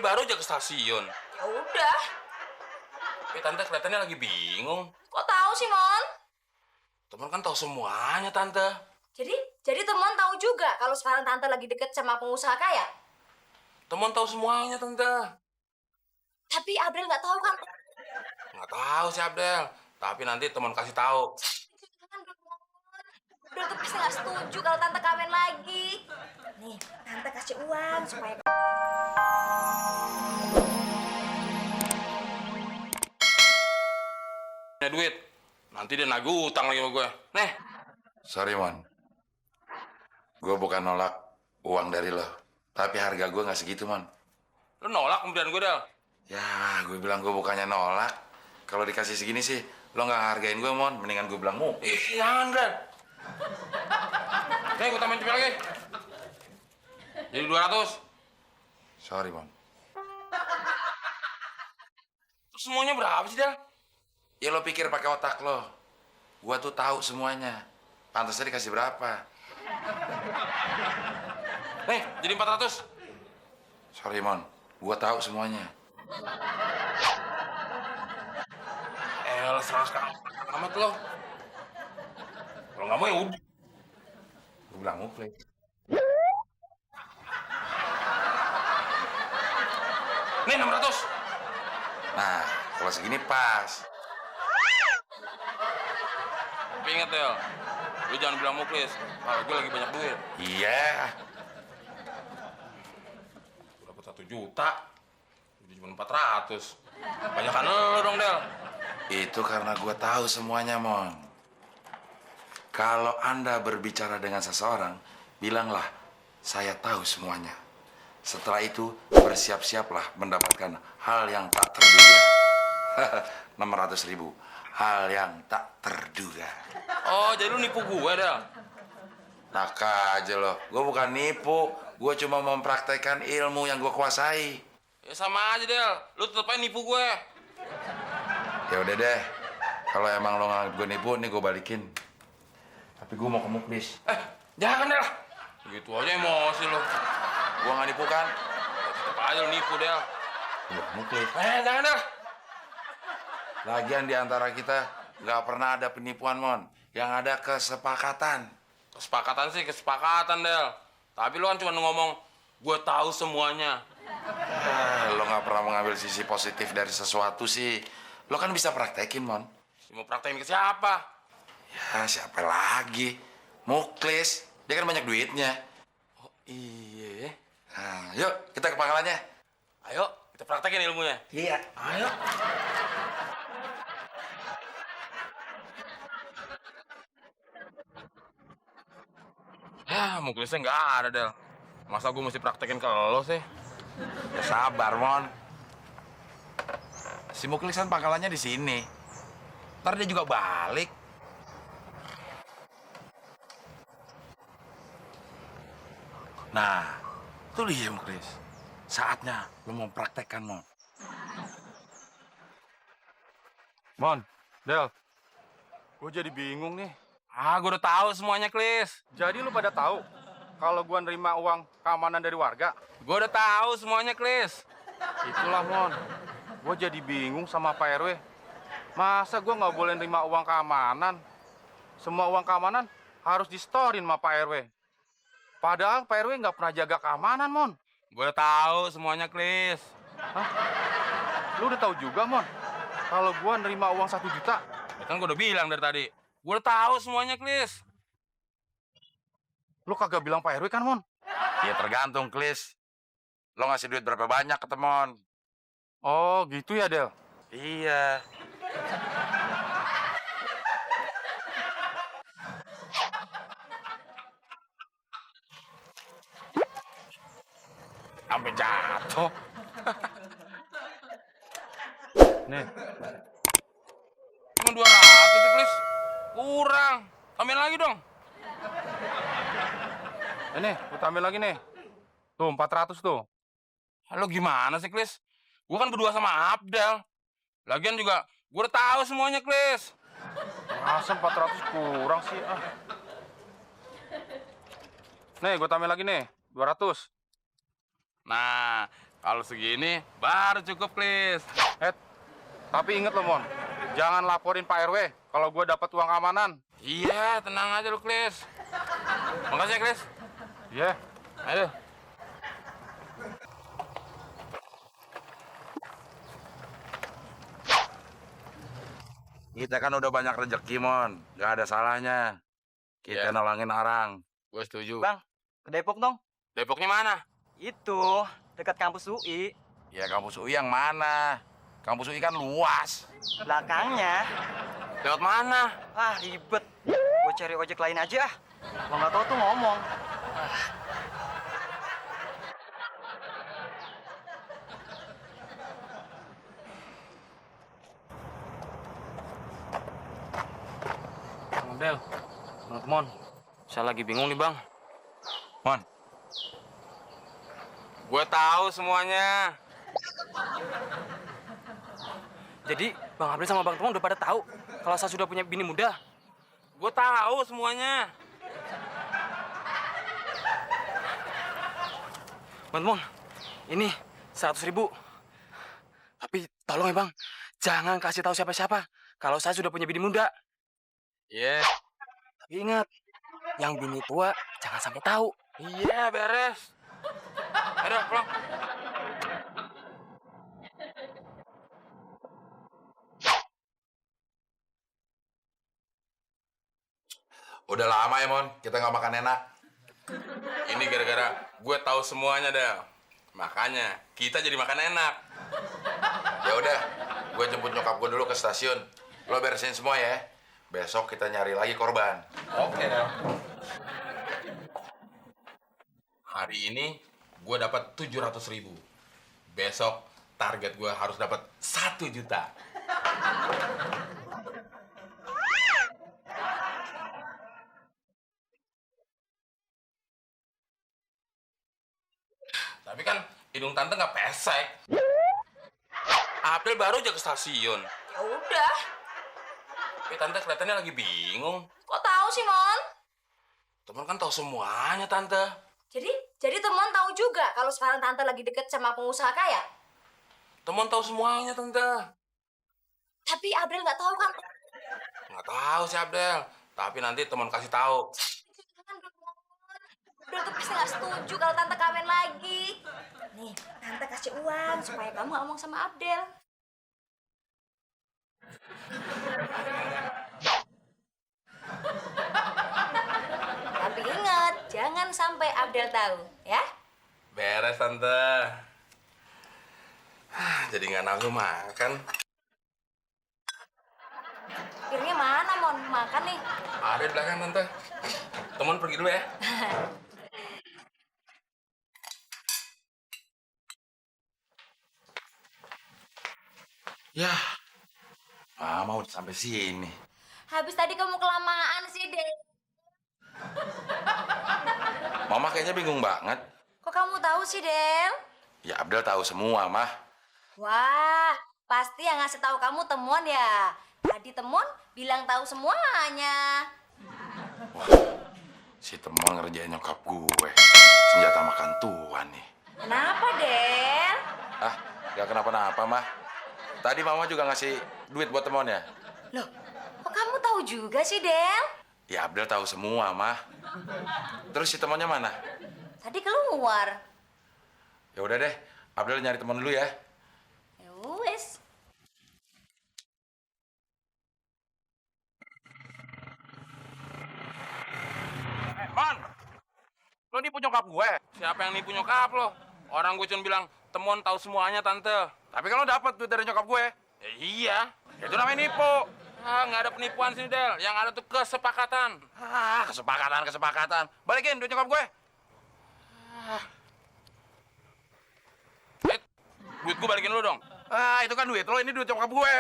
baru aja ke stasiun. Ya udah. Tante kelihatannya lagi bingung. Kok tahu sih, Mon? Teman kan tahu semuanya, Tante. Jadi teman tahu juga kalau sekarang Tante lagi deket sama pengusaha kaya? Teman tahu semuanya, Tante. Tapi April nggak tahu kan? Nggak tahu sih, Abdel. Tapi nanti teman kasih tahu. Jangan dong, Mon. April tuh pasti nggak setuju kalau Tante kawin lagi. Nih, Tante kasih uang supaya... Punya duit. Nanti dia nagih utang lagi sama gue. Nih. Sorry, Mon. Gue bukan nolak uang dari lo. Tapi harga gue nggak segitu, Mon. Lu nolak pembelian gue, Del. Ya, gue bilang gue bukannya nolak. Kalau dikasih segini sih, lo nggak hargain gue, Mon. Mendingan gue bilang mu. Jangan, Del. Nih, gue tambahin cepet lagi. Jadi 200. Sorry, Mon. Terus semuanya berapa sih, Del? Ya lo pikir pakai otak lo. Gue tuh tahu semuanya. Pantasnya dikasih berapa? Nih, jadi 400. Sorry, Mon. Gue tahu semuanya. Serang sekarang amat lo. Kalau nggak mau ya udah. Gue bilang mu, play. Nih 600. Nah, kalau segini pas. Tapi inget, Del. Lu jangan bilang muklis. Kalau gue lagi banyak duit. Iya. Gue dapat 1 juta. Jadi cuma 400. Banyakan lo dong, Del. Itu karena gue tahu semuanya, Mon. Kalau Anda berbicara dengan seseorang, bilanglah, saya tahu semuanya. Setelah itu, bersiap-siaplah mendapatkan hal yang tak terduga. 600.000. Hal yang tak terduga. Oh, jadi lu nipu gue, Del. Nak aja loh. Gue bukan nipu. Gue cuma mempraktekkan ilmu yang gue kuasai. Ya sama aja, Del. Lu tetep aja nipu gue. Ya udah deh. Kalau emang lo nganggap gue nipu, nih gue balikin. Tapi gue mau ke Muklis. Jangan, Del. Gitu aja emosi lo. Gue nggak nipu kan? Tetep aja lu nipu, Del. Gue ke Muklis. Jangan, Del. Lagian di antara kita nggak pernah ada penipuan, Mon. Yang ada kesepakatan. Kesepakatan sih, kesepakatan, Del. Tapi lu kan cuma ngomong, gue tahu semuanya. Lo nggak pernah mengambil sisi positif dari sesuatu sih. Lo kan bisa praktekin, Mon. Mau praktekin ke siapa? Ya, siapa lagi? Muklis. Dia kan banyak duitnya. Oh, iya. Nah, yuk, kita ke pangkalannya. Ayo, kita praktekin ilmunya. Iya. Ayo. Muklisnya nggak ada, Del. Masa gue mesti praktekin ke lo sih? Ya sabar, Mon. Si Muklis kan pangkalannya di sini. Ntar dia juga balik. Nah, itu dia Muklis. Saatnya lo mau praktekkan, Mon. Mon, Del, gue jadi bingung nih. Gue udah tahu semuanya, Klis. Jadi lu pada tahu kalau gua nerima uang keamanan dari warga? Gue udah tahu semuanya, Klis. Itulah, Mon. Gue jadi bingung sama Pak RW. Masa gua nggak boleh nerima uang keamanan? Semua uang keamanan harus distorin sama Pak RW. Padahal Pak RW nggak pernah jaga keamanan, Mon. Gue udah tahu semuanya, Klis. Hah? Lu udah tahu juga, Mon? Kalau gua nerima uang 1 juta, Ya kan gue udah bilang dari tadi. Gue udah tahu semuanya, Klis. lu kagak bilang Pak RW kan, Mon? Ya tergantung, Klis. Lo ngasih duit berapa banyak ke Temon? Oh, gitu ya, Del? Iya. Sampai jatuh. Nih, Cuma 200 sih, Klis. Kurang. Tambahin lagi dong. ini, lu tambahin lagi nih. Tuh, 400 tuh. Lo gimana sih, Klis? Gue kan berdua sama Abdel. Lagian juga, gue udah tahu semuanya, Klis. Masa 400 kurang sih, ah. Nih, gue tambahin lagi nih, 200. Nah, Kalau segini baru cukup, Klis. Tapi inget lo, Mon. Jangan laporin Pak RW kalau gue dapat uang keamanan. Iya, tenang aja lu, Klis. Makasih ya, Klis. Iya. Ayo. Kita kan udah banyak rezeki, Mon. Gak ada salahnya. Kita Iya. nolongin orang. Gue setuju. Bang, ke Depok dong. Depoknya mana? Itu, dekat kampus UI. Ya kampus UI yang mana? Kampus UI kan luas. Belakangnya. Lewat mana? Ah, ribet. Gue cari ojek lain aja ah. Kalau nggak tahu tuh ngomong. Bang Abdel. Bang Temon. Saya lagi bingung nih, Bang. Mon, Gue tahu semuanya. Jadi, Bang Abdel sama Bang Temon udah pada tahu kalau saya sudah punya bini muda. Gue tahu semuanya. Bang Temon, ini 100.000. Tapi tolong ya Bang, jangan kasih tahu siapa-siapa kalau saya sudah punya bini muda. Iya. Tapi ingat, yang bini tua jangan sampai tahu. Iya, beres. Ayo, pulang. udah lama ya, Mon. Kita nggak makan enak. Ini gara-gara gue tahu semuanya, Del. Makanya kita jadi makan enak. Ya udah, gue jemput nyokap gue dulu ke stasiun. Lo beresin semua ya. Besok kita nyari lagi korban. Oke, Del. Hari ini gue dapat 700.000. Besok target gue harus dapat 1 juta. Tapi kan hidung tante nggak pesek. April baru aja ke stasiun. Ya udah. Tapi tante kelihatannya lagi bingung. Kok tahu sih, Mon? Temen kan tahu semuanya, tante. Jadi teman tahu juga kalau sekarang tante lagi deket sama pengusaha kaya. Temen tahu semuanya, tante. Tapi April nggak tahu kan? Nggak tahu sih, Abdel. Tapi nanti temen kasih tahu. Jangan dong, Mon. April tuh pasti nggak setuju kalau tante kawin lagi. Nih, tante kasih uang supaya kamu ngomong sama Abdel. Tapi ingat, jangan sampai Abdel tahu, ya? Beres, tante. Jadi nggak nafsu makan. Piringnya mana, Mon? Makan nih. Ada di belakang, tante. Temen pergi dulu ya. Ya, Mama udah sampai sini. Habis tadi kamu kelamaan sih, Dek. Mama kayaknya bingung banget. Kok kamu tahu sih, Del? Ya Abdel tahu semua, Mah. Wah, pasti yang ngasih tahu kamu temuan ya. Tadi temuan bilang tahu semuanya. Si Temon ngerjain nyokap gue. Senjata makan tuan nih. Kenapa, Del? Ah, gak kenapa-napa, Mah. Tadi Mama juga ngasih duit buat Temon ya? Loh, kok kamu tahu juga sih, Del? Ya Abdel tahu semua, Mah. Terus si Temonnya mana? Tadi keluar. Ya udah deh, Abdel nyari teman dulu ya. Ya wes. Man, lo nipu nyokap gue? Siapa yang nipu nyokap lo? Orang gue cuma bilang, Temon tahu semuanya, tante. Tapi kalau dapat duit dari nyokap gue, Ya, iya. ya itu namanya nipu. Ah, nggak ada penipuan sini, Del. Yang ada tuh kesepakatan. Ah, kesepakatan. Balikin duit nyokap gue. Duit gue balikin lu dong. Ah, itu kan duit lo, ini duit nyokap gue.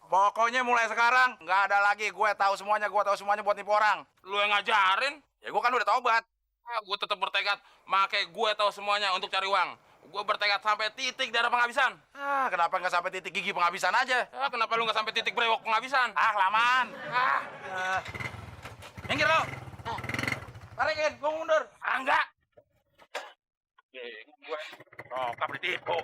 Pokoknya mulai sekarang nggak ada lagi. Gue tahu semuanya buat nipu orang. Lu yang ngajarin. Ya gue kan udah tobat. Ah, gue tetap bertekad. Make gue tahu semuanya untuk cari uang. Gue bertekad sampai titik darah penghabisan. Ah, kenapa nggak sampai titik gigi penghabisan aja? Ah, kenapa lu nggak sampai titik brewok penghabisan? Ah, kelamaan. Ah, Minggir lo. Balikin, gue mundur. enggak. Gue Nyokap ditipu.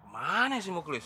Mana sih Muklis?